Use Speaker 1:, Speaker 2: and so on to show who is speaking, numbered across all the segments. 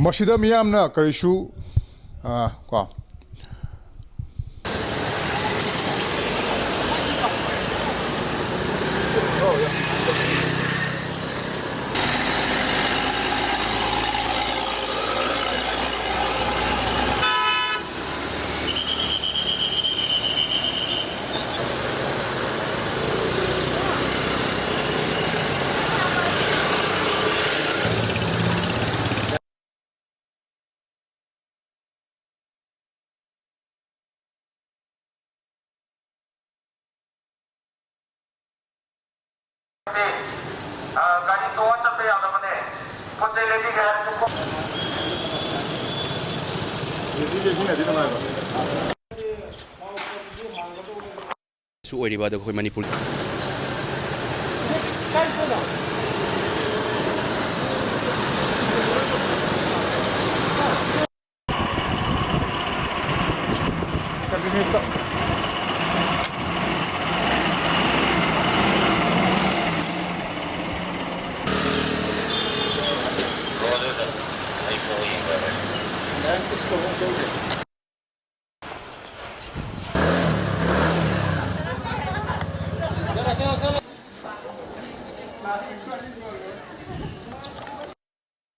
Speaker 1: ꯃꯁꯤꯗ ꯃꯤꯌꯥꯝꯅ ꯀꯔꯤꯁꯨ ꯀꯣ
Speaker 2: गाड़ी तो चलते याद अपने कुछ लेडी गैर
Speaker 3: ꯁꯨ ꯑꯣꯏꯔꯤꯕ ꯑꯗꯨꯒ ꯑꯩꯈꯣꯏ ꯃꯅꯤꯄꯨꯔ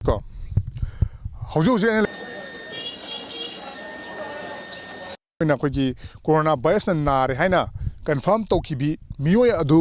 Speaker 1: ꯀꯣ ꯍꯧꯖꯤꯛ ꯑꯩꯅ ꯑꯩꯈꯣꯏꯒꯤ ꯀꯣꯔꯣꯅꯥ ꯚꯥꯏꯔꯁꯅ ꯅꯥꯔꯦ ꯍꯥꯏꯅ ꯀꯟꯐꯥꯔꯝ ꯇꯧꯈꯤꯕꯤ ꯃꯤꯑꯣꯏ ꯑꯗꯨ